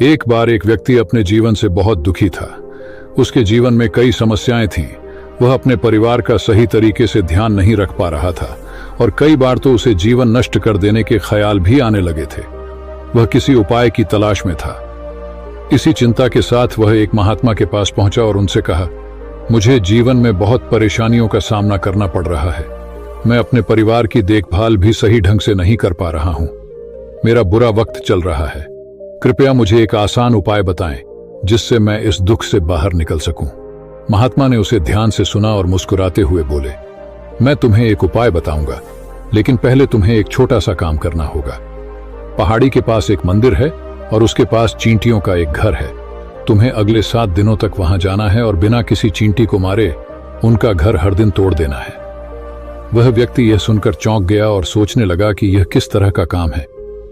एक बार एक व्यक्ति अपने जीवन से बहुत दुखी था। उसके जीवन में कई समस्याएं थीं। वह अपने परिवार का सही तरीके से ध्यान नहीं रख पा रहा था और कई बार तो उसे जीवन नष्ट कर देने के ख्याल भी आने लगे थे। वह किसी उपाय की तलाश में था। इसी चिंता के साथ वह एक महात्मा के पास पहुंचा और उनसे कहा, मुझे जीवन में बहुत परेशानियों का सामना करना पड़ रहा है। मैं अपने परिवार की देखभाल भी सही ढंग से नहीं कर पा रहा हूं। मेरा बुरा वक्त चल रहा है। कृपया मुझे एक आसान उपाय बताएं जिससे मैं इस दुख से बाहर निकल सकूं। महात्मा ने उसे ध्यान से सुना और मुस्कुराते हुए बोले, मैं तुम्हें एक उपाय बताऊंगा, लेकिन पहले तुम्हें एक छोटा सा काम करना होगा। पहाड़ी के पास एक मंदिर है और उसके पास चींटियों का एक घर है। तुम्हें अगले 7 दिनों तक वहां जाना है और बिना किसी चींटी को मारे उनका घर हर दिन तोड़ देना है। वह व्यक्ति यह सुनकर चौंक गया और सोचने लगा कि यह किस तरह का काम है,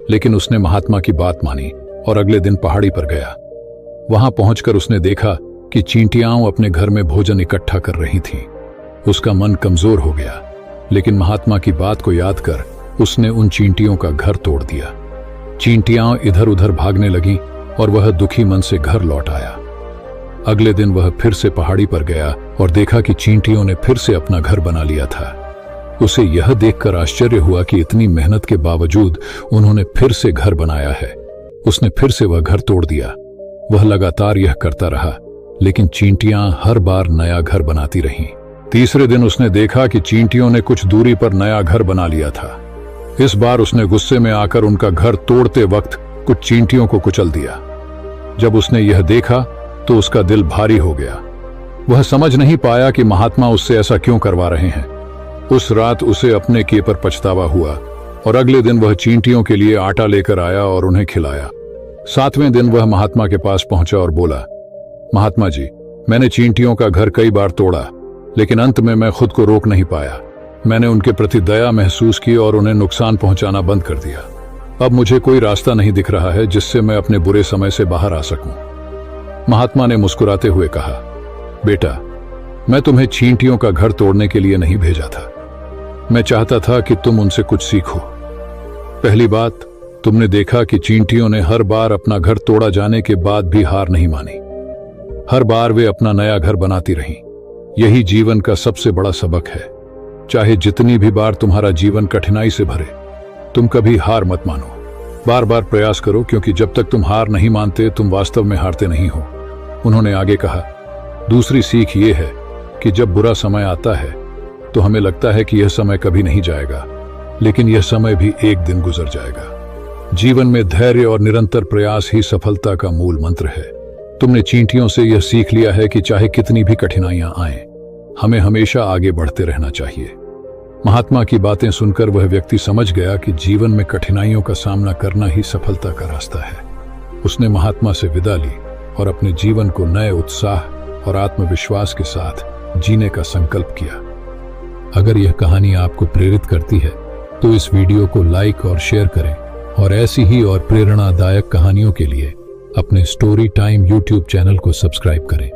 लेकिन उसने महात्मा की बात मानी और अगले दिन पहाड़ी पर गया। वहां पहुंचकर उसने देखा कि चींटियां अपने घर में भोजन इकट्ठा कर रही थीं। उसका मन कमजोर हो गया, लेकिन महात्मा की बात को याद कर उसने उन चींटियों का घर तोड़ दिया। चींटियां इधर उधर भागने लगीं और वह दुखी मन से घर लौट आया। अगले दिन वह फिर से पहाड़ी पर गया और देखा कि चींटियों ने फिर से अपना घर बना लिया था। उसे यह देखकर आश्चर्य हुआ कि इतनी मेहनत के बावजूद उन्होंने फिर से घर बनाया है। उसने फिर से वह घर तोड़ दिया। वह लगातार यह करता रहा, लेकिन चींटियां हर बार नया घर बनाती रहीं। तीसरे दिन उसने देखा कि चींटियों ने कुछ दूरी पर नया घर बना लिया था। इस बार उसने गुस्से में आकर उनका घर तोड़ते वक्त कुछ चींटियों को कुचल दिया। जब उसने यह देखा तो उसका दिल भारी हो गया। वह समझ नहीं पाया कि महात्मा उससे ऐसा क्यों करवा रहे हैं। उस रात उसे अपने किए पर पछतावा हुआ और अगले दिन वह चींटियों के लिए आटा लेकर आया और उन्हें खिलाया। 7वें दिन वह महात्मा के पास पहुंचा और बोला, महात्मा जी, मैंने चींटियों का घर कई बार तोड़ा, लेकिन अंत में मैं खुद को रोक नहीं पाया। मैंने उनके प्रति दया महसूस की और उन्हें नुकसान पहुंचाना बंद कर दिया। अब मुझे कोई रास्ता नहीं दिख रहा है जिससे मैं अपने बुरे समय से बाहर आ सकूं। महात्मा ने मुस्कुराते हुए कहा, बेटा, मैं तुम्हें चींटियों का घर तोड़ने के लिए नहीं भेजा था। मैं चाहता था कि तुम उनसे कुछ सीखो। पहली बात, तुमने देखा कि चींटियों ने हर बार अपना घर तोड़ा जाने के बाद भी हार नहीं मानी। हर बार वे अपना नया घर बनाती रहीं। यही जीवन का सबसे बड़ा सबक है। चाहे जितनी भी बार तुम्हारा जीवन कठिनाई से भरे, तुम कभी हार मत मानो। बार बार प्रयास करो, क्योंकि जब तक तुम हार नहीं मानते तुम वास्तव में हारते नहीं हो। उन्होंने आगे कहा, दूसरी सीख ये है कि जब बुरा समय आता है तो हमें लगता है कि यह समय कभी नहीं जाएगा, लेकिन यह समय भी एक दिन गुजर जाएगा। जीवन में धैर्य और निरंतर प्रयास ही सफलता का मूल मंत्र है। तुमने चींटियों से यह सीख लिया है कि चाहे कितनी भी कठिनाइयां आएं, हमें हमेशा आगे बढ़ते रहना चाहिए। महात्मा की बातें सुनकर वह व्यक्ति समझ गया कि जीवन में कठिनाइयों का सामना करना ही सफलता का रास्ता है। उसने महात्मा से विदा ली और अपने जीवन को नए उत्साह और आत्मविश्वास के साथ जीने का संकल्प किया। अगर यह कहानी आपको प्रेरित करती है तो इस वीडियो को लाइक और शेयर करें और ऐसी ही और प्रेरणादायक कहानियों के लिए अपने स्टोरी टाइम यूट्यूब चैनल को सब्सक्राइब करें।